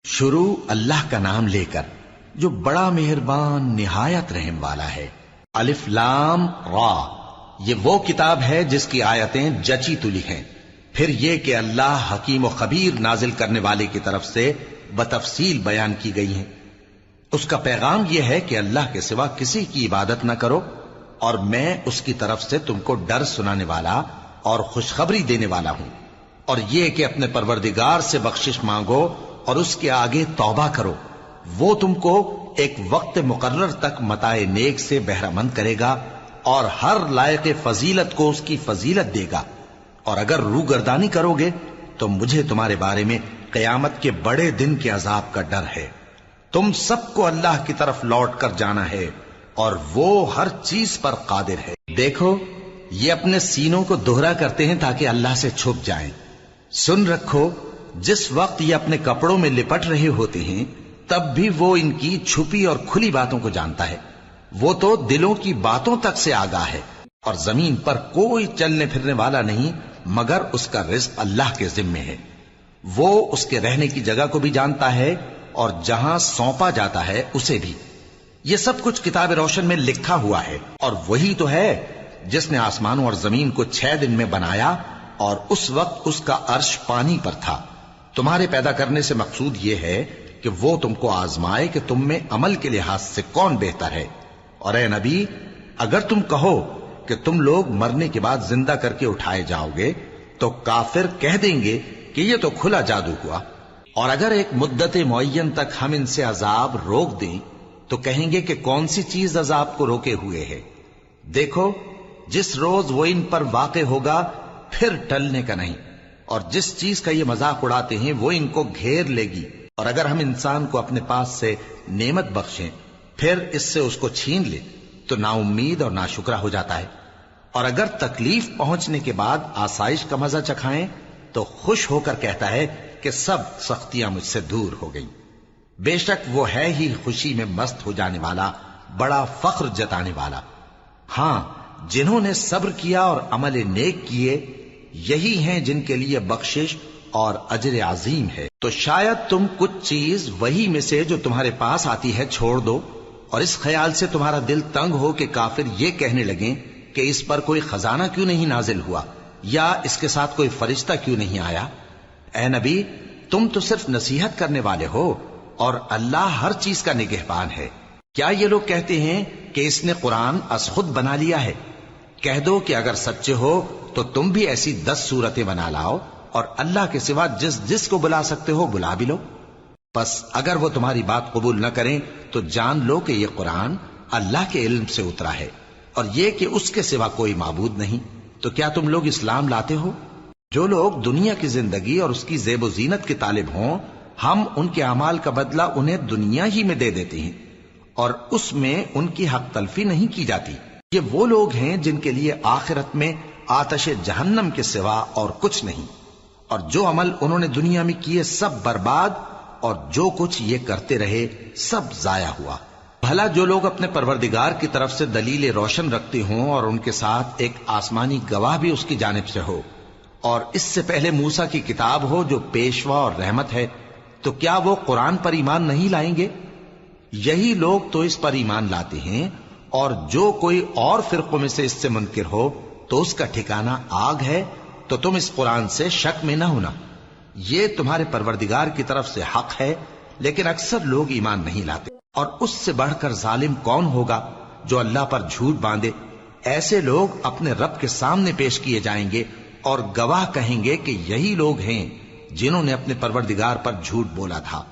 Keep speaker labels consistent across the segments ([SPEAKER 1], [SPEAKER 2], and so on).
[SPEAKER 1] شروع اللہ کا نام لے کر جو بڑا مہربان نہایت رحم والا ہے۔ الف لام را، یہ وہ کتاب ہے جس کی آیتیں جچی تلی ہیں۔ پھر یہ کہ اللہ حکیم و خبیر نازل کرنے والے کی طرف سے بتفصیل بیان کی گئی ہیں۔ اس کا پیغام یہ ہے کہ اللہ کے سوا کسی کی عبادت نہ کرو، اور میں اس کی طرف سے تم کو ڈر سنانے والا اور خوشخبری دینے والا ہوں۔ اور یہ کہ اپنے پروردگار سے بخشش مانگو اور اس کے آگے توبہ کرو، وہ تم کو ایک وقت مقرر تک متاع نیک سے بہرہ مند کرے گا اور ہر لائق فضیلت کو اس کی فضیلت دے گا۔ اور اگر روگردانی کرو گے تو مجھے تمہارے بارے میں قیامت کے بڑے دن کے عذاب کا ڈر ہے۔ تم سب کو اللہ کی طرف لوٹ کر جانا ہے اور وہ ہر چیز پر قادر ہے۔ دیکھو، یہ اپنے سینوں کو دوہرا کرتے ہیں تاکہ اللہ سے چھپ جائیں۔ سن رکھو، جس وقت یہ اپنے کپڑوں میں لپٹ رہے ہوتے ہیں تب بھی وہ ان کی چھپی اور کھلی باتوں کو جانتا ہے۔ وہ تو دلوں کی باتوں تک سے آگاہ ہے۔ اور زمین پر کوئی چلنے پھرنے والا نہیں مگر اس کا رزق اللہ کے ذمے ہے۔ وہ اس کے رہنے کی جگہ کو بھی جانتا ہے اور جہاں سونپا جاتا ہے اسے بھی۔ یہ سب کچھ کتاب روشن میں لکھا ہوا ہے۔ اور وہی تو ہے جس نے آسمانوں اور زمین کو 6 دن میں بنایا، اور اس وقت اس کا عرش پانی پر تھا۔ تمہارے پیدا کرنے سے مقصود یہ ہے کہ وہ تم کو آزمائے کہ تم میں عمل کے لحاظ سے کون بہتر ہے۔ اور اے نبی، اگر تم کہو کہ تم لوگ مرنے کے بعد زندہ کر کے اٹھائے جاؤ گے تو کافر کہہ دیں گے کہ یہ تو کھلا جادو ہوا۔ اور اگر ایک مدت معین تک ہم ان سے عذاب روک دیں تو کہیں گے کہ کون سی چیز عذاب کو روکے ہوئے ہے۔ دیکھو، جس روز وہ ان پر واقع ہوگا پھر ٹلنے کا نہیں، اور جس چیز کا یہ مذاق اڑاتے ہیں وہ ان کو گھیر لے گی۔ اور اگر ہم انسان کو اپنے پاس سے نعمت بخشیں پھر اس سے اس کو چھین لے تو نا امید اور ناشکرا ہو جاتا ہے۔ اور اگر تکلیف پہنچنے کے بعد آسائش کا مزہ چکھائیں تو خوش ہو کر کہتا ہے کہ سب سختیاں مجھ سے دور ہو گئیں۔ بے شک وہ ہے ہی خوشی میں مست ہو جانے والا، بڑا فخر جتانے والا۔ ہاں، جنہوں نے صبر کیا اور عمل نیک کیے، یہی ہیں جن کے لیے بخشش اور اجر عظیم ہے۔ تو شاید تم کچھ چیز وہی میں سے جو تمہارے پاس آتی ہے چھوڑ دو، اور اس خیال سے تمہارا دل تنگ ہو کہ کافر یہ کہنے لگیں کہ اس پر کوئی خزانہ کیوں نہیں نازل ہوا، یا اس کے ساتھ کوئی فرشتہ کیوں نہیں آیا۔ اے نبی، تم تو صرف نصیحت کرنے والے ہو، اور اللہ ہر چیز کا نگہبان ہے۔ کیا یہ لوگ کہتے ہیں کہ اس نے قرآن از خود بنا لیا ہے؟ کہہ دو کہ اگر سچے ہو تو تم بھی ایسی 10 صورتیں بنا لاؤ، اور اللہ کے سوا جس جس کو بلا سکتے ہو بلا بھی لو۔ پس اگر وہ تمہاری بات قبول نہ کریں تو جان لو کہ یہ قرآن اللہ کے علم سے اترا ہے، اور یہ کہ اس کے سوا کوئی معبود نہیں۔ تو کیا تم لوگ اسلام لاتے ہو؟ جو لوگ دنیا کی زندگی اور اس کی زیب و زینت کے طالب ہوں، ہم ان کے اعمال کا بدلہ انہیں دنیا ہی میں دے دیتے ہیں، اور اس میں ان کی حق تلفی نہیں کی جاتی۔ یہ وہ لوگ ہیں جن کے لیے آخرت میں آتش جہنم کے سوا اور کچھ نہیں، اور جو عمل انہوں نے دنیا میں کیے سب برباد، اور جو کچھ یہ کرتے رہے سب ضائع ہوا۔ بھلا جو لوگ اپنے پروردگار کی طرف سے دلیل روشن رکھتے ہوں اور ان کے ساتھ ایک آسمانی گواہ بھی اس کی جانب سے ہو، اور اس سے پہلے موسیٰ کی کتاب ہو جو پیشوا اور رحمت ہے، تو کیا وہ قرآن پر ایمان نہیں لائیں گے؟ یہی لوگ تو اس پر ایمان لاتے ہیں، اور جو کوئی اور فرقوں میں سے اس سے منکر ہو تو اس کا ٹھکانہ آگ ہے۔ تو تم اس قرآن سے شک میں نہ ہونا، یہ تمہارے پروردگار کی طرف سے حق ہے، لیکن اکثر لوگ ایمان نہیں لاتے۔ اور اس سے بڑھ کر ظالم کون ہوگا جو اللہ پر جھوٹ باندھے؟ ایسے لوگ اپنے رب کے سامنے پیش کیے جائیں گے اور گواہ کہیں گے کہ یہی لوگ ہیں جنہوں نے اپنے پروردگار پر جھوٹ بولا تھا۔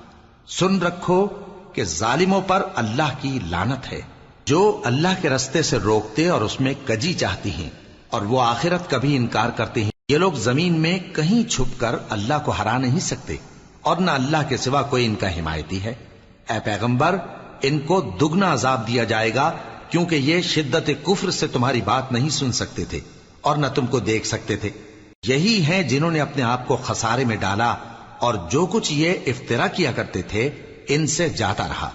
[SPEAKER 1] سن رکھو کہ ظالموں پر اللہ کی لعنت ہے، جو اللہ کے رستے سے روکتے اور اس میں کجی چاہتی ہیں، اور وہ آخرت کا بھی انکار کرتے ہیں۔ یہ لوگ زمین میں کہیں چھپ کر اللہ کو ہرا نہیں سکتے، اور نہ اللہ کے سوا کوئی ان کا حمایتی ہے۔ اے پیغمبر، ان کو دگنا عذاب دیا جائے گا، کیونکہ یہ شدت کفر سے تمہاری بات نہیں سن سکتے تھے اور نہ تم کو دیکھ سکتے تھے۔ یہی ہیں جنہوں نے اپنے آپ کو خسارے میں ڈالا، اور جو کچھ یہ افترا کیا کرتے تھے ان سے جاتا رہا۔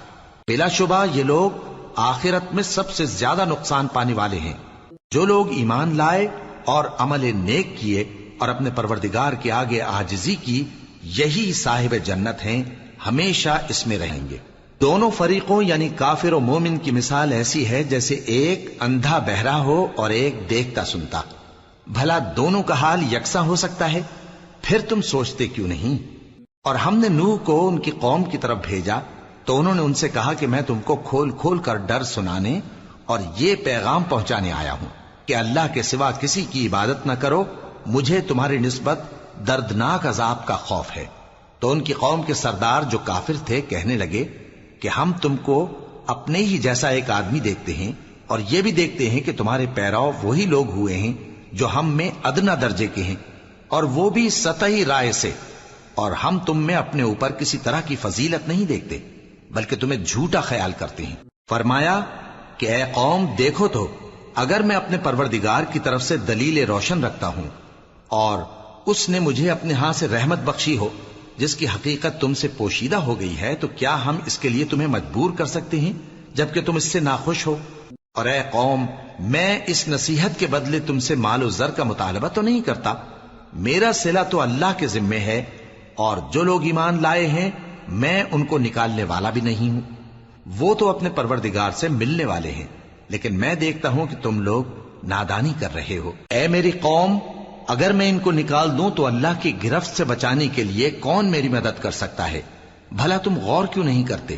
[SPEAKER 1] بلا شبہ یہ لوگ آخرت میں سب سے زیادہ نقصان پانے والے ہیں۔ جو لوگ ایمان لائے اور عمل نیک کیے اور اپنے پروردگار کے آگے عاجزی کی، یہی صاحب جنت ہیں، ہمیشہ اس میں رہیں گے۔ دونوں فریقوں یعنی کافر و مومن کی مثال ایسی ہے جیسے ایک اندھا بہرا ہو اور ایک دیکھتا سنتا۔ بھلا دونوں کا حال یکساں ہو سکتا ہے؟ پھر تم سوچتے کیوں نہیں؟ اور ہم نے نوح کو ان کی قوم کی طرف بھیجا تو انہوں نے ان سے کہا کہ میں تم کو کھول کھول کر ڈر سنانے اور یہ پیغام پہنچانے آیا ہوں کہ اللہ کے سوا کسی کی عبادت نہ کرو، مجھے تمہاری نسبت دردناک عذاب کا خوف ہے۔ تو ان کی قوم کے سردار جو کافر تھے کہنے لگے کہ ہم تم کو اپنے ہی جیسا ایک آدمی دیکھتے ہیں اور یہ بھی دیکھتے ہیں کہ تمہارے پیرو وہی لوگ ہوئے ہیں جو ہم میں ادنا درجے کے ہیں، اور وہ بھی سطحی رائے سے، اور ہم تم میں اپنے اوپر کسی طرح کی فضیلت نہیں دیکھتے بلکہ تمہیں جھوٹا خیال کرتے ہیں۔ فرمایا کہ اے قوم دیکھو تو، اگر میں اپنے پروردگار کی طرف سے دلیل روشن رکھتا ہوں اور اس نے مجھے اپنے ہاں سے رحمت بخشی ہو جس کی حقیقت تم سے پوشیدہ ہو گئی ہے، تو کیا ہم اس کے لیے تمہیں مجبور کر سکتے ہیں جبکہ تم اس سے ناخوش ہو؟ اور اے قوم، میں اس نصیحت کے بدلے تم سے مال و زر کا مطالبہ تو نہیں کرتا، میرا صلہ تو اللہ کے ذمے ہے، اور جو لوگ ایمان لائے ہیں میں ان کو نکالنے والا بھی نہیں ہوں، وہ تو اپنے پروردگار سے ملنے والے ہیں، لیکن میں دیکھتا ہوں کہ تم لوگ نادانی کر رہے ہو۔ اے میری قوم، اگر میں ان کو نکال دوں تو اللہ کی گرفت سے بچانے کے لیے کون میری مدد کر سکتا ہے؟ بھلا تم غور کیوں نہیں کرتے؟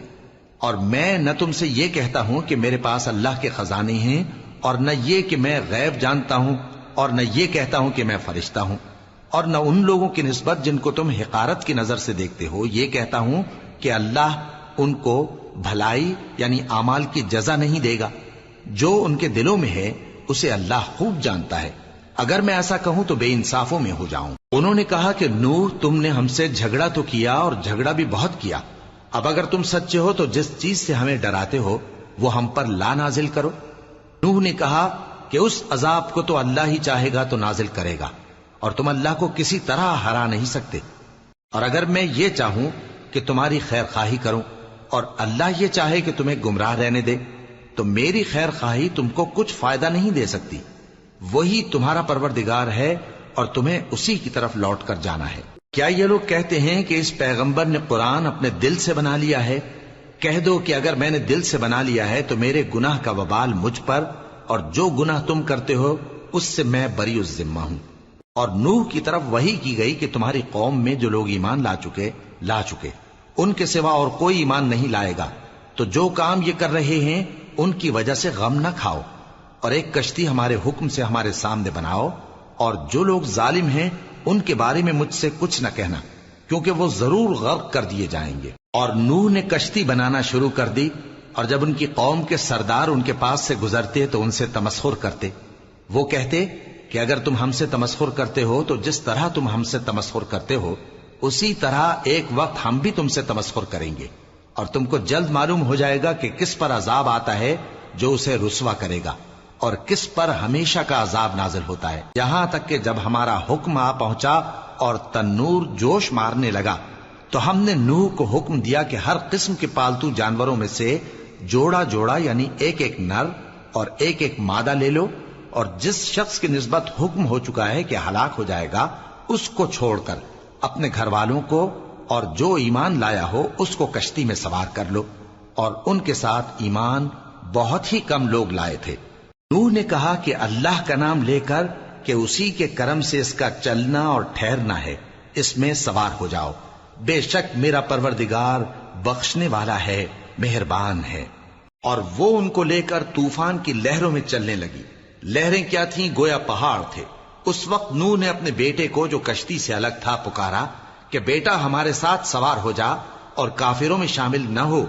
[SPEAKER 1] اور میں نہ تم سے یہ کہتا ہوں کہ میرے پاس اللہ کے خزانے ہیں، اور نہ یہ کہ میں غیب جانتا ہوں، اور نہ یہ کہتا ہوں کہ میں فرشتہ ہوں، اور نہ ان لوگوں کی نسبت جن کو تم حقارت کی نظر سے دیکھتے ہو یہ کہتا ہوں کہ اللہ ان کو بھلائی یعنی اعمال کی جزا نہیں دے گا۔ جو ان کے دلوں میں ہے اسے اللہ خوب جانتا ہے، اگر میں ایسا کہوں تو بے انصافوں میں ہو جاؤں۔ انہوں نے کہا کہ نوح، تم نے ہم سے جھگڑا تو کیا اور جھگڑا بھی بہت کیا، اب اگر تم سچے ہو تو جس چیز سے ہمیں ڈراتے ہو وہ ہم پر لا نازل کرو۔ نوح نے کہا کہ اس عذاب کو تو اللہ ہی چاہے گا تو نازل کرے گا، اور تم اللہ کو کسی طرح ہرا نہیں سکتے، اور اگر میں یہ چاہوں کہ تمہاری خیر خواہی کروں اور اللہ یہ چاہے کہ تمہیں گمراہ رہنے دے تو میری خیر خواہی تم کو کچھ فائدہ نہیں دے سکتی۔ وہی تمہارا پروردگار ہے اور تمہیں اسی کی طرف لوٹ کر جانا ہے۔ کیا یہ لوگ کہتے ہیں کہ اس پیغمبر نے قرآن اپنے دل سے بنا لیا ہے؟ کہہ دو کہ اگر میں نے دل سے بنا لیا ہے تو میرے گناہ کا وبال مجھ پر، اور جو گناہ تم کرتے ہو اس سے میں بری الذمہ ہوں۔ اور نوح کی طرف وحی کی گئی کہ تمہاری قوم میں جو لوگ ایمان لا چکے ان کے سوا اور کوئی ایمان نہیں لائے گا، تو جو کام یہ کر رہے ہیں ان کی وجہ سے غم نہ کھاؤ، اور ایک کشتی ہمارے حکم سے ہمارے سامنے بناؤ، اور جو لوگ ظالم ہیں ان کے بارے میں مجھ سے کچھ نہ کہنا، کیونکہ وہ ضرور غرق کر دیے جائیں گے۔ اور نوح نے کشتی بنانا شروع کر دی، اور جب ان کی قوم کے سردار ان کے پاس سے گزرتے تو ان سے تمسخر کرتے۔ وہ کہتے کہ اگر تم ہم سے تمسخر کرتے ہو تو جس طرح تم ہم سے تمسخر کرتے ہو اسی طرح ایک وقت ہم بھی تم سے تمسخر کریں گے، اور تم کو جلد معلوم ہو جائے گا کہ کس پر عذاب آتا ہے جو اسے رسوا کرے گا، اور کس پر ہمیشہ کا عذاب نازل ہوتا ہے۔ یہاں تک کہ جب ہمارا حکم آ پہنچا اور تنور جوش مارنے لگا تو ہم نے نوح کو حکم دیا کہ ہر قسم کے پالتو جانوروں میں سے جوڑا جوڑا یعنی ایک ایک نر اور ایک ایک مادہ لے لو، اور جس شخص کی نسبت حکم ہو چکا ہے کہ ہلاک ہو جائے گا اس کو چھوڑ کر اپنے گھر والوں کو اور جو ایمان لایا ہو اس کو کشتی میں سوار کر لو، اور ان کے ساتھ ایمان بہت ہی کم لوگ لائے تھے۔ نوح نے کہا کہ اللہ کا نام لے کر کہ اسی کے کرم سے اس کا چلنا اور ٹھہرنا ہے، اس میں سوار ہو جاؤ، بے شک میرا پروردگار بخشنے والا ہے، مہربان ہے۔ اور وہ ان کو لے کر طوفان کی لہروں میں چلنے لگی۔ لہریں کیا تھیں؟ گویا پہاڑ تھے۔ اس وقت نوح نے اپنے بیٹے کو جو کشتی سے الگ تھا پکارا کہ بیٹا ہمارے ساتھ سوار ہو جا اور کافروں میں شامل نہ ہو۔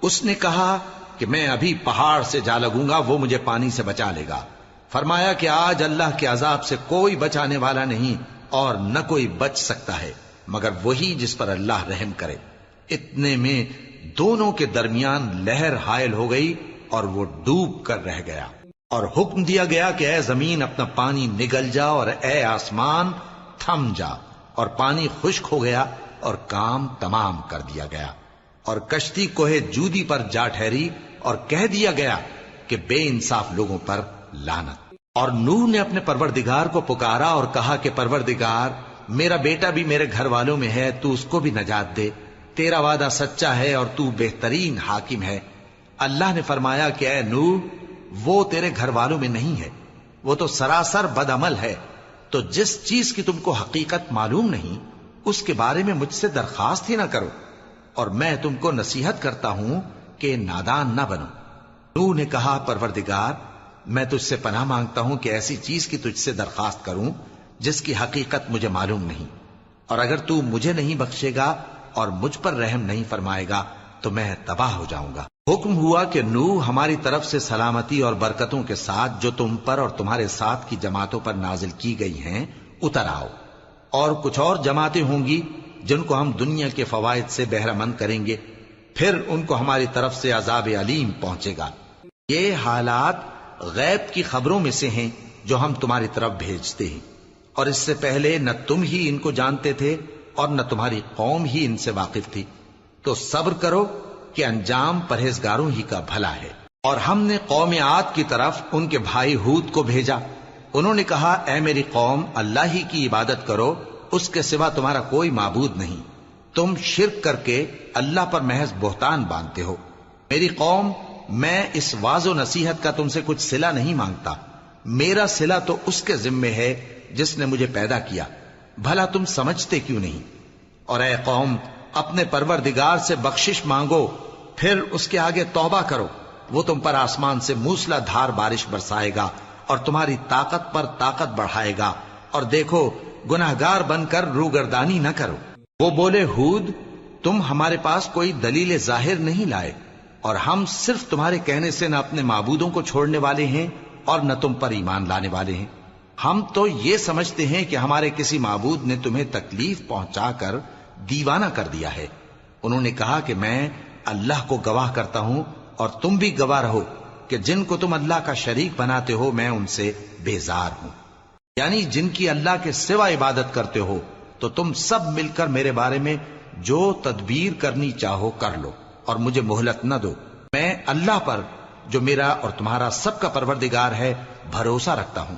[SPEAKER 1] اس نے کہا کہ میں ابھی پہاڑ سے جا لگوں گا، وہ مجھے پانی سے بچا لے گا۔ فرمایا کہ آج اللہ کے عذاب سے کوئی بچانے والا نہیں اور نہ کوئی بچ سکتا ہے مگر وہی جس پر اللہ رحم کرے۔ اتنے میں دونوں کے درمیان لہر حائل ہو گئی اور وہ ڈوب کر رہ گیا، اور حکم دیا گیا کہ اے زمین اپنا پانی نگل جا اور اے آسمان تھم جا، اور پانی خشک ہو گیا اور کام تمام کر دیا گیا، اور کشتی کوہ جودی پر جا ٹھہری، اور کہہ دیا گیا کہ بے انصاف لوگوں پر لعنت۔ اور نوح نے اپنے پروردگار کو پکارا اور کہا کہ پروردگار، میرا بیٹا بھی میرے گھر والوں میں ہے، تو اس کو بھی نجات دے، تیرا وعدہ سچا ہے اور تو بہترین حاکم ہے۔ اللہ نے فرمایا کہ اے نوح، وہ تیرے گھر والوں میں نہیں ہے، وہ تو سراسر بد عمل ہے، تو جس چیز کی تم کو حقیقت معلوم نہیں اس کے بارے میں مجھ سے درخواست ہی نہ کرو، اور میں تم کو نصیحت کرتا ہوں کہ نادان نہ بنو۔ نوح نے کہا پروردگار، میں تجھ سے پناہ مانگتا ہوں کہ ایسی چیز کی تجھ سے درخواست کروں جس کی حقیقت مجھے معلوم نہیں، اور اگر تو مجھے نہیں بخشے گا اور مجھ پر رحم نہیں فرمائے گا تو میں تباہ ہو جاؤں گا۔ حکم ہوا کہ نوح ہماری طرف سے سلامتی اور برکتوں کے ساتھ جو تم پر اور تمہارے ساتھ کی جماعتوں پر نازل کی گئی ہیں اتر آؤ، اور کچھ اور جماعتیں ہوں گی جن کو ہم دنیا کے فوائد سے بہرہ مند کریں گے، پھر ان کو ہماری طرف سے عذاب علیم پہنچے گا۔ یہ حالات غیب کی خبروں میں سے ہیں جو ہم تمہاری طرف بھیجتے ہیں، اور اس سے پہلے نہ تم ہی ان کو جانتے تھے اور نہ تمہاری قوم ہی ان سے واقف تھی، تو صبر کرو کہ انجام پرہیزگاروں ہی کا بھلا ہے۔ اور ہم نے قوم عاد کی طرف ان کے بھائی ہود کو بھیجا، انہوں نے کہا اے میری قوم، اللہ ہی کی عبادت کرو، اس کے سوا تمہارا کوئی معبود نہیں، تم شرک کر کے اللہ پر محض بہتان باندھتے ہو۔ میری قوم، میں اس واعظ و نصیحت کا تم سے کچھ صلہ نہیں مانگتا، میرا صلہ تو اس کے ذمے ہے جس نے مجھے پیدا کیا، بھلا تم سمجھتے کیوں نہیں؟ اور اے قوم، اپنے پروردگار سے بخشش مانگو، پھر اس کے آگے توبہ کرو، وہ تم پر آسمان سے موسلا دھار بارش برسائے گا اور تمہاری طاقت پر طاقت بڑھائے گا، اور دیکھو گناہگار بن کر روگردانی نہ کرو۔ وہ بولے ہود، تم ہمارے پاس کوئی دلیل ظاہر نہیں لائے، اور ہم صرف تمہارے کہنے سے نہ اپنے معبودوں کو چھوڑنے والے ہیں اور نہ تم پر ایمان لانے والے ہیں۔ ہم تو یہ سمجھتے ہیں کہ ہمارے کسی معبود نے تمہیں تکلیف پہنچا کر دیوانہ کر دیا ہے۔ انہوں نے کہا کہ میں اللہ کو گواہ کرتا ہوں اور تم بھی گواہ رہو کہ جن کو تم اللہ کا شریک بناتے ہو میں ان سے بیزار ہوں، یعنی جن کی اللہ کے سوا عبادت کرتے ہو، تو تم سب مل کر میرے بارے میں جو تدبیر کرنی چاہو کر لو اور مجھے مہلت نہ دو۔ میں اللہ پر جو میرا اور تمہارا سب کا پروردگار ہے بھروسہ رکھتا ہوں۔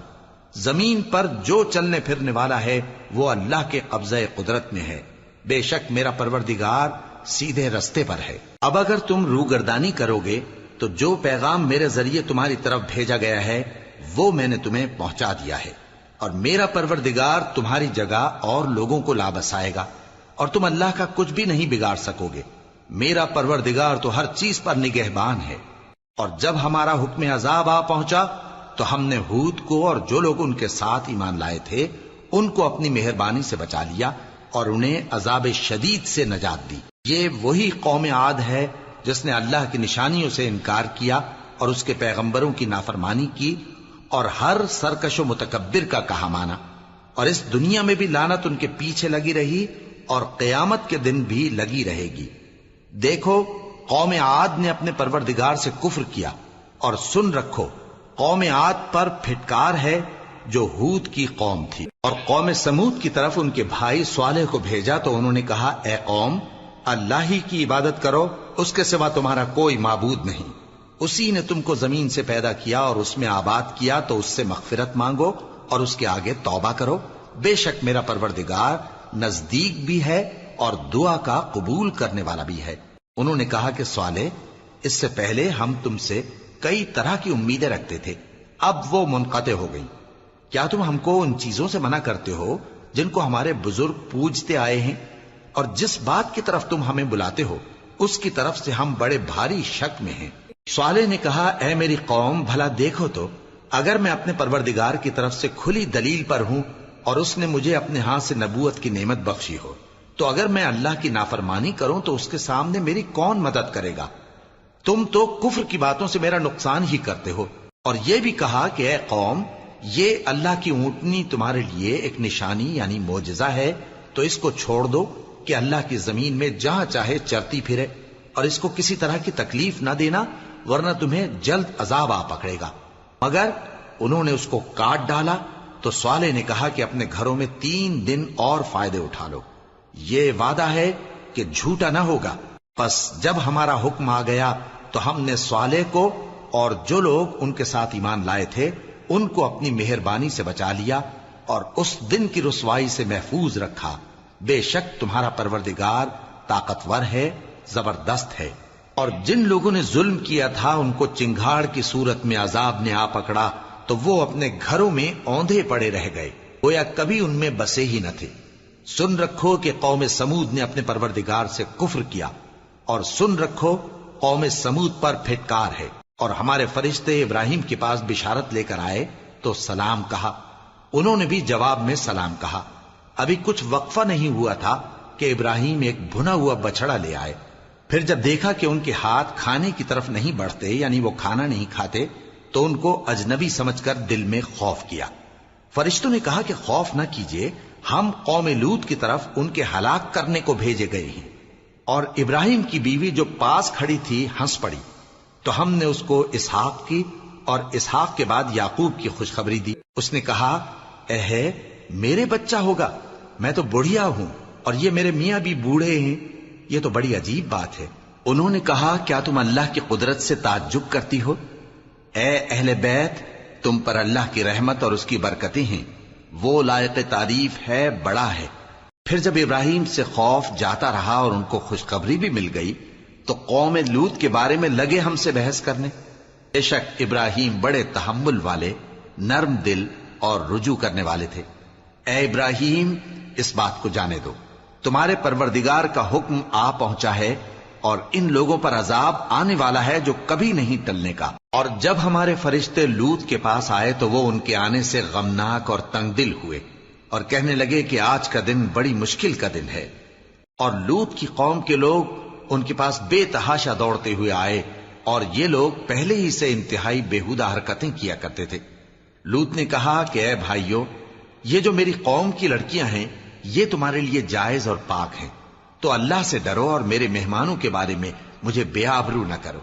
[SPEAKER 1] زمین پر جو چلنے پھرنے والا ہے وہ اللہ کے قبضہ قدرت میں ہے، بے شک میرا پروردگار سیدھے رستے پر ہے۔ اب اگر تم روگردانی کرو گے تو جو پیغام میرے ذریعے تمہاری طرف بھیجا گیا ہے وہ میں نے تمہیں پہنچا دیا ہے، اور میرا پروردگار تمہاری جگہ اور لوگوں کو لا بسائے گا، اور تم اللہ کا کچھ بھی نہیں بگاڑ سکو گے۔ میرا پروردگار تو ہر چیز پر نگہبان ہے۔ اور جب ہمارا حکم عذاب آ پہنچا تو ہم نے ہود کو اور جو لوگ ان کے ساتھ ایمان لائے تھے ان کو اپنی مہربانی سے بچا لیا اور انہیں عذاب شدید سے نجات دی۔ یہ وہی قوم عاد ہے جس نے اللہ کی نشانیوں سے انکار کیا اور اس کے پیغمبروں کی نافرمانی کی اور ہر سرکش و متکبر کا کہا مانا، اور اس دنیا میں بھی لعنت ان کے پیچھے لگی رہی اور قیامت کے دن بھی لگی رہے گی۔ دیکھو قوم عاد نے اپنے پروردگار سے کفر کیا، اور سن رکھو قوم عاد پر پھٹکار ہے جو ہود کی قوم تھی۔ اور قوم سمود کی طرف ان کے بھائی صالح کو بھیجا تو انہوں نے کہا اے قوم، اللہ ہی کی عبادت کرو، اس کے سوا تمہارا کوئی معبود نہیں، اسی نے تم کو زمین سے پیدا کیا اور اس میں آباد کیا، تو اس سے مغفرت مانگو اور اس کے آگے توبہ کرو، بے شک میرا پروردگار نزدیک بھی ہے اور دعا کا قبول کرنے والا بھی ہے۔ انہوں نے کہا کہ صالح، اس سے پہلے ہم تم سے کئی طرح کی امیدیں رکھتے تھے، اب وہ منقطع ہو گئی۔ کیا تم ہم کو ان چیزوں سے منع کرتے ہو جن کو ہمارے بزرگ پوجتے آئے ہیں؟ اور جس بات کی طرف تم ہمیں بلاتے ہو اس کی طرف سے ہم بڑے بھاری شک میں ہیں۔ صالح نے کہا اے میری قوم، بھلا دیکھو تو اگر میں اپنے پروردگار کی طرف سے کھلی دلیل پر ہوں اور اس نے مجھے اپنے ہاتھ سے نبوت کی نعمت بخشی ہو، تو اگر میں اللہ کی نافرمانی کروں تو اس کے سامنے میری کون مدد کرے گا؟ تم تو کفر کی باتوں سے میرا نقصان ہی کرتے ہو۔ اور یہ بھی کہا کہ اے قوم، یہ اللہ کی اونٹنی تمہارے لیے ایک نشانی یعنی معجزہ ہے، تو اس کو چھوڑ دو کہ اللہ کی زمین میں جہاں چاہے چرتی پھرے، اور اس کو کسی طرح کی تکلیف نہ دینا ورنہ تمہیں جلد عذاب آ پکڑے گا۔ مگر انہوں نے اس کو کاٹ ڈالا تو صالح نے کہا کہ اپنے گھروں میں 3 دن اور فائدے اٹھا لو، یہ وعدہ ہے کہ جھوٹا نہ ہوگا۔ پس جب ہمارا حکم آ گیا تو ہم نے صالح کو اور جو لوگ ان کے ساتھ ایمان لائے تھے ان کو اپنی مہربانی سے بچا لیا اور اس دن کی رسوائی سے محفوظ رکھا، بے شک تمہارا پروردگار طاقتور ہے، زبردست ہے۔ اور جن لوگوں نے ظلم کیا تھا ان کو چنگھاڑ کی صورت میں عذاب نے آ پکڑا تو وہ اپنے گھروں میں اوندھے پڑے رہ گئے، گویا کبھی ان میں بسے ہی نہ تھے۔ سن رکھو کہ قوم سمود نے اپنے پروردگار سے کفر کیا، اور سن رکھو قوم سمود پر پھٹکار ہے۔ اور ہمارے فرشتے ابراہیم کے پاس بشارت لے کر آئے تو سلام کہا، انہوں نے بھی جواب میں سلام کہا۔ ابھی کچھ وقفہ نہیں ہوا تھا کہ ابراہیم ایک بھنا ہوا بچڑا لے آئے۔ پھر جب دیکھا کہ ان کے ہاتھ کھانے کی طرف نہیں بڑھتے، یعنی وہ کھانا نہیں کھاتے، تو ان کو اجنبی سمجھ کر دل میں خوف کیا۔ فرشتوں نے کہا کہ خوف نہ کیجیے، ہم قوم لوط کی طرف ان کے ہلاک کرنے کو بھیجے گئے ہیں۔ اور ابراہیم کی بیوی جو پاس کھڑی تھی ہنس پڑی، تو ہم نے اس کو اسحاق کی اور اسحاق کے بعد یعقوب کی خوشخبری دی۔ اس نے کہا، اے میرے بچہ ہوگا، میں تو بڑھیا ہوں اور یہ میرے میاں بھی بوڑھے ہیں، یہ تو بڑی عجیب بات ہے۔ انہوں نے کہا، کیا تم اللہ کی قدرت سے تعجب کرتی ہو؟ اے اہل بیت، تم پر اللہ کی رحمت اور اس کی برکتیں ہیں، وہ لائق تعریف ہے، بڑا ہے۔ پھر جب ابراہیم سے خوف جاتا رہا اور ان کو خوشخبری بھی مل گئی تو قوم لوط کے بارے میں لگے ہم سے بحث کرنے۔ بے شک ابراہیم بڑے تحمل والے، نرم دل اور رجوع کرنے والے تھے۔ اے ابراہیم، اس بات کو جانے دو، تمہارے پروردگار کا حکم آ پہنچا ہے اور ان لوگوں پر عذاب آنے والا ہے جو کبھی نہیں ٹلنے کا۔ اور جب ہمارے فرشتے لوط کے پاس آئے تو وہ ان کے آنے سے غمناک اور تنگ دل ہوئے اور کہنے لگے کہ آج کا دن بڑی مشکل کا دن ہے۔ اور لوط کی قوم کے لوگ ان کے پاس بے تحاشا دوڑتے ہوئے آئے، اور یہ لوگ پہلے ہی سے انتہائی بیہودہ حرکتیں کیا کرتے تھے۔ لوط نے کہا کہ اے بھائیو، یہ جو میری قوم کی لڑکیاں ہیں یہ تمہارے لیے جائز اور پاک ہیں، تو اللہ سے ڈرو اور میرے مہمانوں کے بارے میں مجھے بے آبرو نہ کرو۔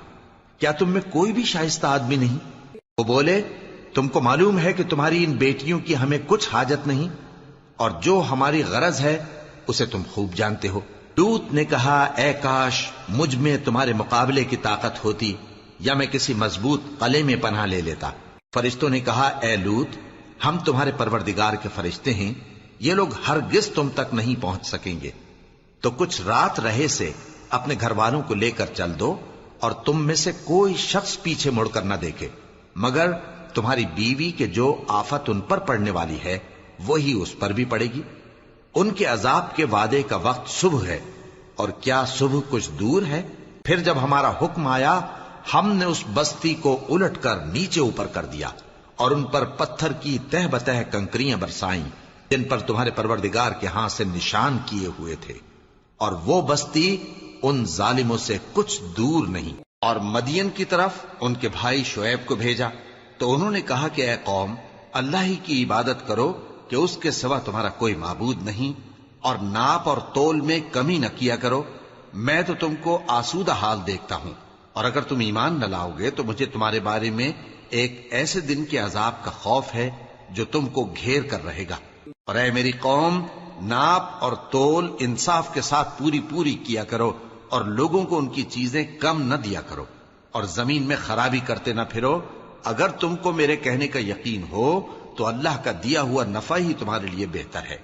[SPEAKER 1] کیا تم میں کوئی بھی شائستہ آدمی نہیں؟ وہ بولے، تم کو معلوم ہے کہ تمہاری ان بیٹیوں کی ہمیں کچھ حاجت نہیں، اور جو ہماری غرض ہے اسے تم خوب جانتے ہو۔ لوط نے کہا، اے کاش مجھ میں تمہارے مقابلے کی طاقت ہوتی، یا میں کسی مضبوط قلعے میں پناہ لے لیتا۔ فرشتوں نے کہا، اے لوط، ہم تمہارے پروردگار کے فرشتے ہیں، یہ لوگ ہرگز تم تک نہیں پہنچ سکیں گے، تو کچھ رات رہے سے اپنے گھر والوں کو لے کر چل دو، اور تم میں سے کوئی شخص پیچھے مڑ کر نہ دیکھے، مگر تمہاری بیوی کے جو آفت ان پر پڑنے والی ہے وہی اس پر بھی پڑے گی۔ ان کے عذاب کے وعدے کا وقت صبح ہے، اور کیا صبح کچھ دور ہے؟ پھر جب ہمارا حکم آیا ہم نے اس بستی کو الٹ کر نیچے اوپر کر دیا اور ان پر پتھر کی تہ بتہ کنکریاں برسائیں جن پر تمہارے پروردگار کے ہاں سے نشان کیے ہوئے تھے، اور وہ بستی ان ظالموں سے کچھ دور نہیں۔ اور مدین کی طرف ان کے بھائی شعیب کو بھیجا تو انہوں نے کہا کہ اے قوم، اللہ ہی کی عبادت کرو کہ اس کے سوا تمہارا کوئی معبود نہیں، اور ناپ اور تول میں کمی نہ کیا کرو، میں تو تم کو آسودہ حال دیکھتا ہوں، اور اگر تم ایمان نہ لاؤ گے تو مجھے تمہارے بارے میں ایک ایسے دن کے عذاب کا خوف ہے جو تم کو گھیر کر رہے گا۔ اور اے میری قوم، ناپ اور تول انصاف کے ساتھ پوری پوری کیا کرو، اور لوگوں کو ان کی چیزیں کم نہ دیا کرو، اور زمین میں خرابی کرتے نہ پھرو۔ اگر تم کو میرے کہنے کا یقین ہو تو اللہ کا دیا ہوا نفع ہی تمہارے لیے بہتر ہے،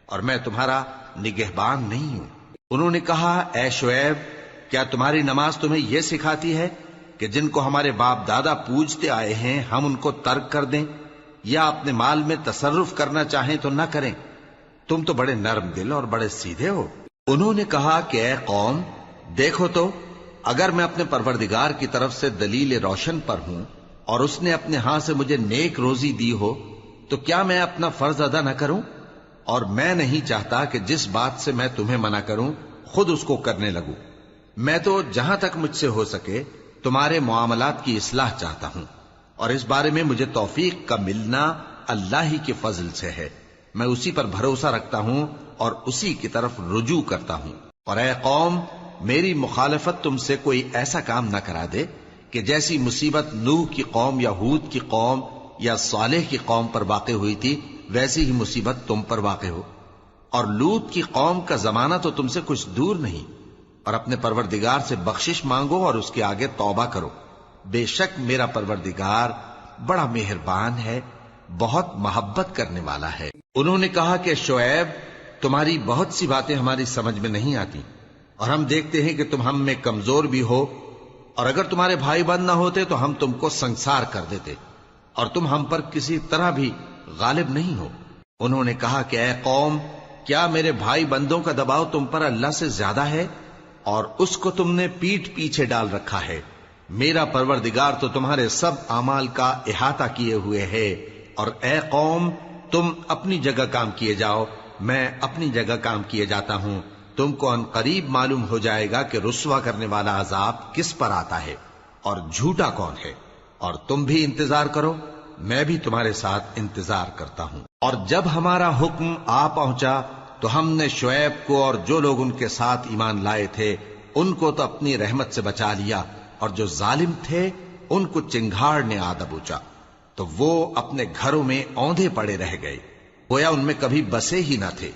[SPEAKER 1] اور میں تمہارا نگہبان نہیں ہوں۔ انہوں نے کہا، اے شعیب، کیا تمہاری نماز تمہیں یہ سکھاتی ہے کہ جن کو ہمارے باپ دادا پوجتے آئے ہیں ہم ان کو ترک کر دیں، یا اپنے مال میں تصرف کرنا چاہیں تو نہ کریں؟ تم تو بڑے نرم دل اور بڑے سیدھے ہو۔ انہوں نے کہا کہ اے قوم، دیکھو تو، اگر میں اپنے پروردگار کی طرف سے دلیل روشن پر ہوں اور اس نے اپنے ہاں سے مجھے نیک روزی دی ہو تو کیا میں اپنا فرض ادا نہ کروں؟ اور میں نہیں چاہتا کہ جس بات سے میں تمہیں منع کروں خود اس کو کرنے لگوں۔ میں تو جہاں تک مجھ سے ہو سکے تمہارے معاملات کی اصلاح چاہتا ہوں، اور اس بارے میں مجھے توفیق کا ملنا اللہ ہی کے فضل سے ہے۔ میں اسی پر بھروسہ رکھتا ہوں اور اسی کی طرف رجوع کرتا ہوں۔ اور اے قوم، میری مخالفت تم سے کوئی ایسا کام نہ کرا دے کہ جیسی مصیبت نوح کی قوم یا ہود کی قوم یا صالح کی قوم پر واقع ہوئی تھی ویسی ہی مصیبت تم پر واقع ہو۔ اور لوط کی قوم کا زمانہ تو تم سے کچھ دور نہیں، اور اپنے پروردگار سے بخشش مانگو اور اس کے آگے توبہ کرو، بے شک میرا پروردگار بڑا مہربان ہے، بہت محبت کرنے والا ہے۔ انہوں نے کہا کہ شعیب، تمہاری بہت سی باتیں ہماری سمجھ میں نہیں آتی، اور ہم دیکھتے ہیں کہ تم ہم میں کمزور بھی ہو، اور اگر تمہارے بھائی بند نہ ہوتے تو ہم تم کو سنسار کر دیتے، اور تم ہم پر کسی طرح بھی غالب نہیں ہو۔ انہوں نے کہا کہ اے قوم، کیا میرے بھائی بندوں کا دباؤ تم پر اللہ سے زیادہ ہے، اور اس کو تم نے پیٹھ پیچھے ڈال رکھا ہے؟ میرا پروردگار تو تمہارے سب اعمال کا احاطہ کیے ہوئے ہے۔ اور اے قوم، تم اپنی جگہ کام کیے جاؤ، میں اپنی جگہ کام کیے جاتا ہوں۔ تم کو ان قریب معلوم ہو جائے گا کہ رسوا کرنے والا عذاب کس پر آتا ہے اور جھوٹا کون ہے، اور تم بھی انتظار کرو، میں بھی تمہارے ساتھ انتظار کرتا ہوں۔ اور جب ہمارا حکم آ پہنچا تو ہم نے شعیب کو اور جو لوگ ان کے ساتھ ایمان لائے تھے ان کو تو اپنی رحمت سے بچا لیا، اور جو ظالم تھے ان کو چنگھاڑ نے آ دبوچا، تو وہ اپنے گھروں میں اوندھے پڑے رہ گئے، گویا ان میں کبھی بسے ہی نہ تھے۔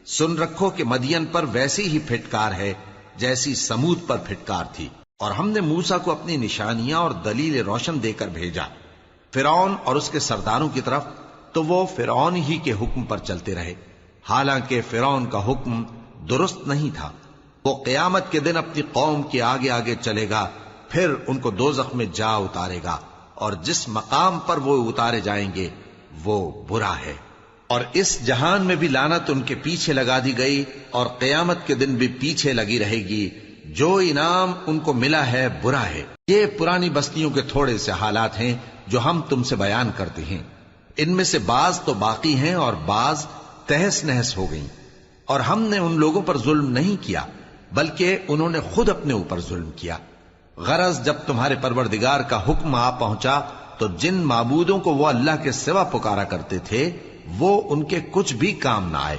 [SPEAKER 1] سن رکھو کہ مدین پر ویسی ہی پھٹکار ہے جیسی سمود پر پھٹکار تھی۔ اور ہم نے موسیٰ کو اپنی نشانیاں اور دلیل روشن دے کر بھیجا فرعون اور اس کے سرداروں کی طرف، تو وہ فرعون ہی کے حکم پر چلتے رہے، حالانکہ فرعون کا حکم درست نہیں تھا۔ وہ قیامت کے دن اپنی قوم کے آگے آگے چلے گا، پھر ان کو دوزخ میں جا اتارے گا، اور جس مقام پر وہ اتارے جائیں گے وہ برا ہے۔ اور اس جہان میں بھی لعنت ان کے پیچھے لگا دی گئی، اور قیامت کے دن بھی پیچھے لگی رہے گی۔ جو انعام ان کو ملا ہے برا ہے۔ یہ پرانی بستیوں کے تھوڑے سے حالات ہیں جو ہم تم سے بیان کرتے ہیں، ان میں سے بعض تو باقی ہیں اور بعض تہس نہس ہو گئیں۔ اور ہم نے ان لوگوں پر ظلم نہیں کیا بلکہ انہوں نے خود اپنے اوپر ظلم کیا۔ غرض جب تمہارے پروردگار کا حکم آ پہنچا تو جن معبودوں کو وہ اللہ کے سوا پکارا کرتے تھے وہ ان کے کچھ بھی کام نہ آئے،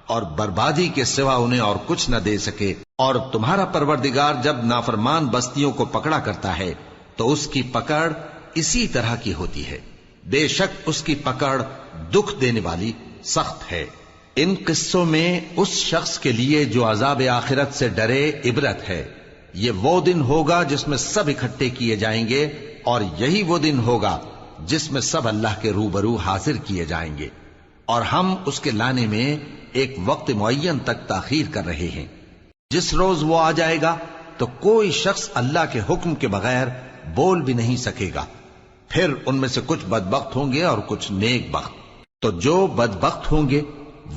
[SPEAKER 1] اور بربادی کے سوا انہیں اور کچھ نہ دے سکے۔ اور تمہارا پروردگار جب نافرمان بستیوں کو پکڑا کرتا ہے تو اس کی پکڑ اسی طرح کی ہوتی ہے، بے شک اس کی پکڑ دکھ دینے والی سخت ہے۔ ان قصوں میں اس شخص کے لیے جو عذاب آخرت سے ڈرے عبرت ہے۔ یہ وہ دن ہوگا جس میں سب اکٹھے کیے جائیں گے، اور یہی وہ دن ہوگا جس میں سب اللہ کے روبرو حاضر کیے جائیں گے، اور ہم اس کے لانے میں ایک وقت معین تک تاخیر کر رہے ہیں۔ جس روز وہ آ جائے گا تو کوئی شخص اللہ کے حکم کے بغیر بول بھی نہیں سکے گا۔ پھر ان میں سے کچھ بدبخت ہوں گے اور کچھ نیک بخت۔ تو جو بدبخت ہوں گے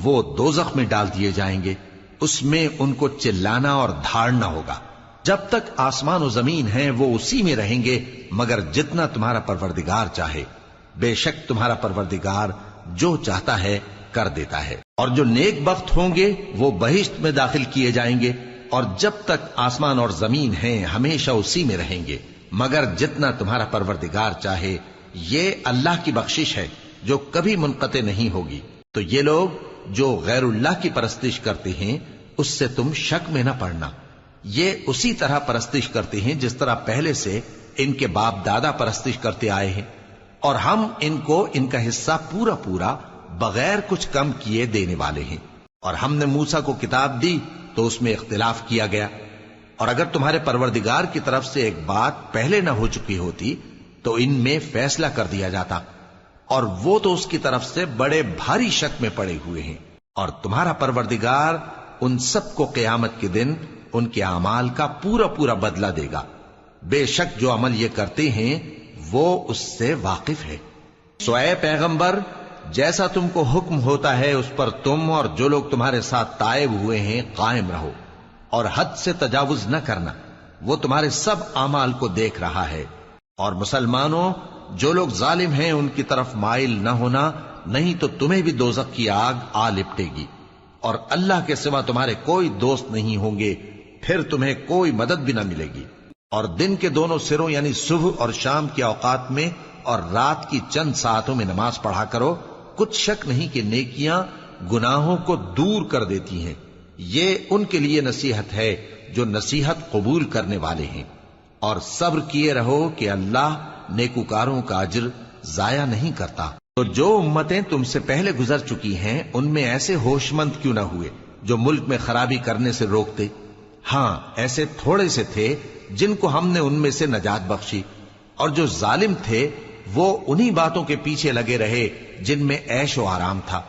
[SPEAKER 1] وہ دوزخ میں ڈال دیے جائیں گے، اس میں ان کو چلانا اور دھاڑنا ہوگا۔ جب تک آسمان و زمین ہیں وہ اسی میں رہیں گے مگر جتنا تمہارا پروردگار چاہے۔ بے شک تمہارا پروردگار جو چاہتا ہے کر دیتا ہے۔ اور جو نیک بخت ہوں گے وہ بہشت میں داخل کیے جائیں گے، اور جب تک آسمان اور زمین ہیں ہمیشہ اسی میں رہیں گے مگر جتنا تمہارا پروردگار چاہے۔ یہ اللہ کی بخشش ہے جو کبھی منقطع نہیں ہوگی۔ تو یہ لوگ جو غیر اللہ کی پرستش کرتے ہیں اس سے تم شک میں نہ پڑنا۔ یہ اسی طرح پرستش کرتے ہیں جس طرح پہلے سے ان کے باپ دادا پرستش کرتے آئے ہیں، اور ہم ان کو ان کا حصہ پورا پورا بغیر کچھ کم کیے دینے والے ہیں۔ اور ہم نے موسیٰ کو کتاب دی تو اس میں اختلاف کیا گیا، اور اگر تمہارے پروردگار کی طرف سے ایک بات پہلے نہ ہو چکی ہوتی تو ان میں فیصلہ کر دیا جاتا، اور وہ تو اس کی طرف سے بڑے بھاری شک میں پڑے ہوئے ہیں۔ اور تمہارا پروردگار ان سب کو قیامت کے دن ان کے اعمال کا پورا پورا بدلہ دے گا۔ بے شک جو عمل یہ کرتے ہیں وہ اس سے واقف ہے۔ سو اے پیغمبر، جیسا تم کو حکم ہوتا ہے اس پر تم اور جو لوگ تمہارے ساتھ تائب ہوئے ہیں قائم رہو، اور حد سے تجاوز نہ کرنا، وہ تمہارے سب اعمال کو دیکھ رہا ہے۔ اور مسلمانوں، جو لوگ ظالم ہیں ان کی طرف مائل نہ ہونا، نہیں تو تمہیں بھی دوزخ کی آگ آ لپٹے گی، اور اللہ کے سوا تمہارے کوئی دوست نہیں ہوں گے، پھر تمہیں کوئی مدد بھی نہ ملے گی۔ اور دن کے دونوں سروں یعنی صبح اور شام کے اوقات میں اور رات کی چند ساعتوں میں نماز پڑھا کرو، کچھ شک نہیں کہ نیکیاں گناہوں کو دور کر دیتی ہیں۔ یہ ان کے لیے نصیحت ہے جو نصیحت قبول کرنے والے ہیں۔ اور صبر کیے رہو کہ اللہ نیکوکاروں کا اجر ضائع نہیں کرتا۔ تو جو امتیں تم سے پہلے گزر چکی ہیں ان میں ایسے ہوش مند کیوں نہ ہوئے جو ملک میں خرابی کرنے سے روکتے؟ ہاں، ایسے تھوڑے سے تھے جن کو ہم نے ان میں سے نجات بخشی، اور جو ظالم تھے وہ انہی باتوں کے پیچھے لگے رہے جن میں عیش و آرام تھا،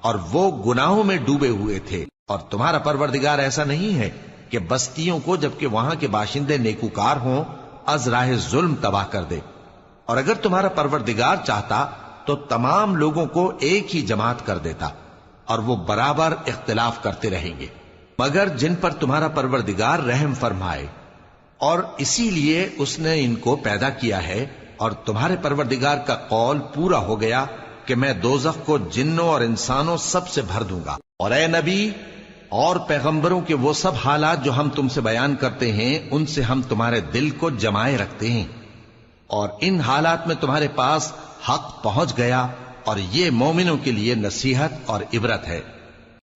[SPEAKER 1] اور وہ گناہوں میں ڈوبے ہوئے تھے۔ اور تمہارا پروردگار ایسا نہیں ہے کہ بستیوں کو جبکہ وہاں کے باشندے نیکوکار ہوں از راہ ظلم تباہ کر دے، اور اگر تمہارا پروردگار چاہتا تو تمام لوگوں کو ایک ہی جماعت کر دیتا، اور وہ برابر اختلاف کرتے رہیں گے، مگر جن پر تمہارا پروردگار رحم فرمائے، اور اسی لیے اس نے ان کو پیدا کیا ہے، اور تمہارے پروردگار کا قول پورا ہو گیا کہ میں دوزخ کو جنوں اور انسانوں سب سے بھر دوں گا۔ اور اے نبی اور پیغمبروں کے وہ سب حالات جو ہم تم سے بیان کرتے ہیں، ان سے ہم تمہارے دل کو جمائے رکھتے ہیں، اور ان حالات میں تمہارے پاس حق پہنچ گیا، اور یہ مومنوں کے لیے نصیحت اور عبرت ہے۔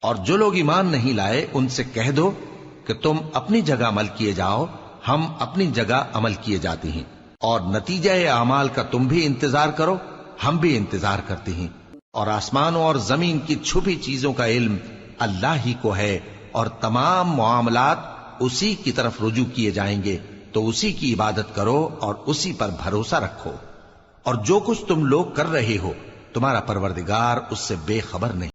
[SPEAKER 1] اور جو لوگ ایمان نہیں لائے ان سے کہہ دو کہ تم اپنی جگہ عمل کیے جاؤ، ہم اپنی جگہ عمل کیے جاتے ہیں، اور نتیجہ اعمال کا تم بھی انتظار کرو، ہم بھی انتظار کرتے ہیں، اور آسمانوں اور زمین کی چھپی چیزوں کا علم اللہ ہی کو ہے، اور تمام معاملات اسی کی طرف رجوع کیے جائیں گے، تو اسی کی عبادت کرو اور اسی پر بھروسہ رکھو، اور جو کچھ تم لوگ کر رہے ہو تمہارا پروردگار اس سے بے خبر نہیں۔